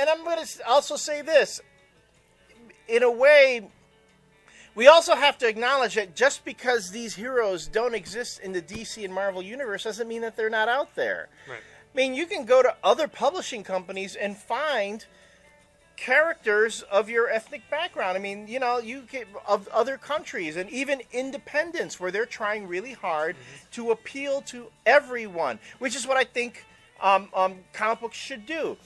and I'm going to also say this. In a way, we also have to acknowledge that just because these heroes don't exist in the DC and Marvel universe doesn't mean that they're not out there. Right. I mean, you can go to other publishing companies and find characters of your ethnic background. I mean, you get of other countries and even independents where they're trying really hard to appeal to everyone, which is what I think comic books should do.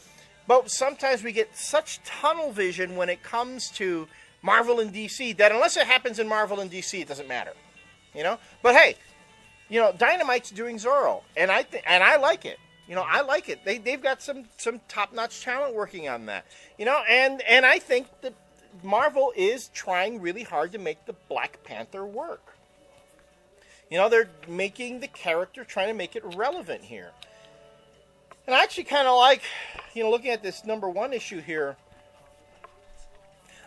But sometimes we get such tunnel vision when it comes to Marvel and DC that unless it happens in Marvel and DC, it doesn't matter. But hey, Dynamite's doing Zorro, and I like it. I like it. They've got some top-notch talent working on that. And I think that Marvel is trying really hard to make the Black Panther work. They're making the character, trying to make it relevant here. And I actually kind of like, looking at this #1 issue here,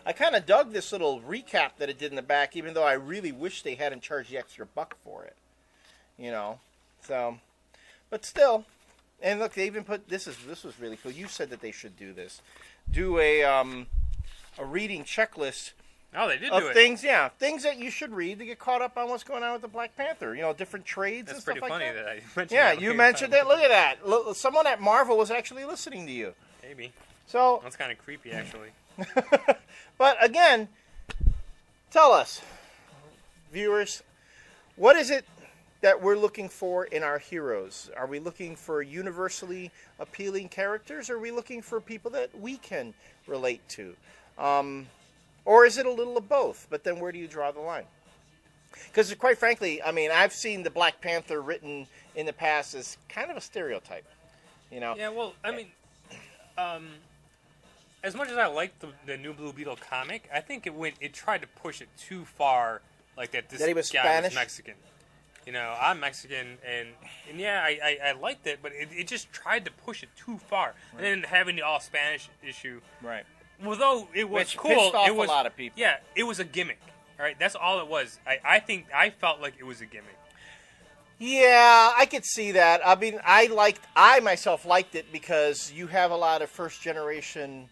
I kind of dug this little recap that it did in the back, even though I really wish they hadn't charged the extra $1 for it. So, but still. And look, they even put this was really cool. You said that they should do this, do a reading checklist. Oh, they did of do it. Things that you should read to get caught up on what's going on with the Black Panther. Different trades and stuff like that. That's pretty funny that I mentioned. Yeah, that. you mentioned that. Look at that. Someone at Marvel was actually listening to you. Maybe. So that's kind of creepy, actually. But again, tell us, viewers, what is it that we're looking for in our heroes? Are we looking for universally appealing characters? Or are we looking for people that we can relate to? Or is it a little of both? But then where do you draw the line? Because quite frankly, I mean, I've seen the Black Panther written in the past as kind of a stereotype. Yeah, well, I mean, as much as I like the New Blue Beetle comic, I think it tried to push it too far, like that this that he was guy Spanish? was Mexican. I'm Mexican, and yeah, I liked it, but it just tried to push it too far. Right. And then having the all Spanish issue, right? Although it was Which cool, pissed off it was a lot of people. Yeah, it was a gimmick. All right, that's all it was. I felt like it was a gimmick. Yeah, I could see that. I mean, I myself liked it because you have a lot of first generation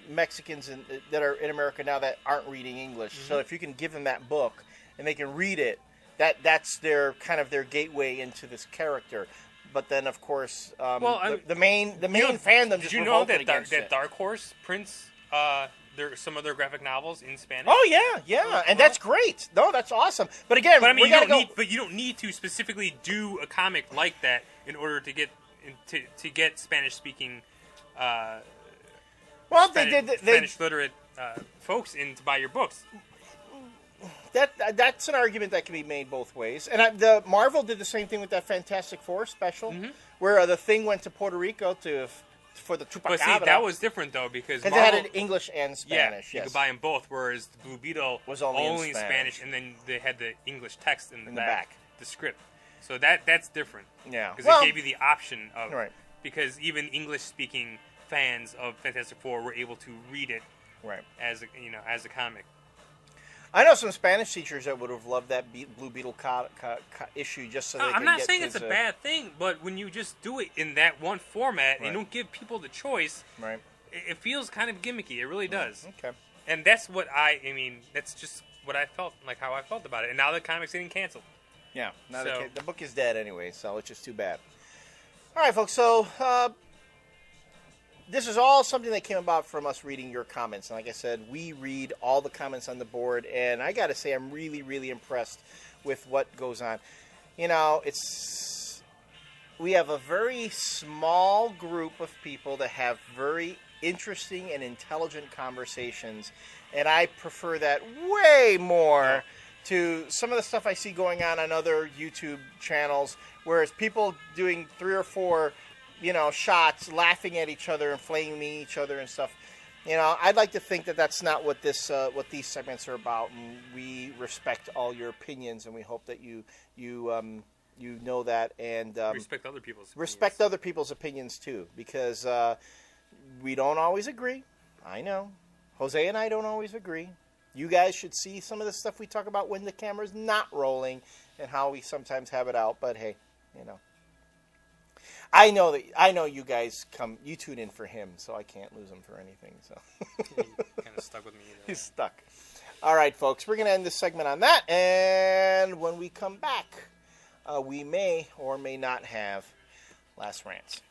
Mexicans that are in America now that aren't reading English. Mm-hmm. So if you can give them that book and they can read it, that's their kind of their gateway into this character. But then, of course, the main fandom just revolted against it. That Dark Horse prints some of their graphic novels in Spanish. Oh yeah, and that's great. No, that's awesome. But again, I mean, you don't need to specifically do a comic like that in order to get Spanish speaking. Spanish literate folks in to buy your books. That's an argument that can be made both ways. And the Marvel did the same thing with that Fantastic Four special, where the Thing went to Puerto Rico for the Chupacabra. But see, that was different though because they had it in English and Spanish. Yeah, you could buy them both. Whereas the Blue Beetle was only in Spanish, and then they had the English text in the back, the script. So that's different. Yeah, because it gave you the option of right. Because even English-speaking fans of Fantastic Four were able to read it right as a comic. I know some Spanish teachers that would have loved that Blue Beetle issue just so they could get I'm not saying it's a bad thing, but when you just do it in that one format and you don't give people the choice, right? It feels kind of gimmicky. It really does. Okay. And that's what that's just what I felt, like how I felt about it. And now the comic's getting canceled. Yeah. Now the book is dead anyway, so it's just too bad. All right, folks, so this is all something that came about from us reading your comments. And like I said, we read all the comments on the board, and I got to say I'm really, really impressed with what goes on. We have a very small group of people that have very interesting and intelligent conversations, and I prefer that way more to some of the stuff I see going on other YouTube channels, whereas people doing 3 or 4 shots, laughing at each other and flaming each other and stuff. I'd like to think that that's not what what these segments are about, and we respect all your opinions, and we hope that you know that and respect other people's opinions too, because we don't always agree. I know, Jose and I don't always agree. You guys should see some of the stuff we talk about when the camera's not rolling and how we sometimes have it out. But hey, I know you guys you tune in for him, so I can't lose him for anything. So Kind of stuck with me. He's stuck. All right, folks, we're going to end this segment on that, and when we come back, we may or may not have last rants.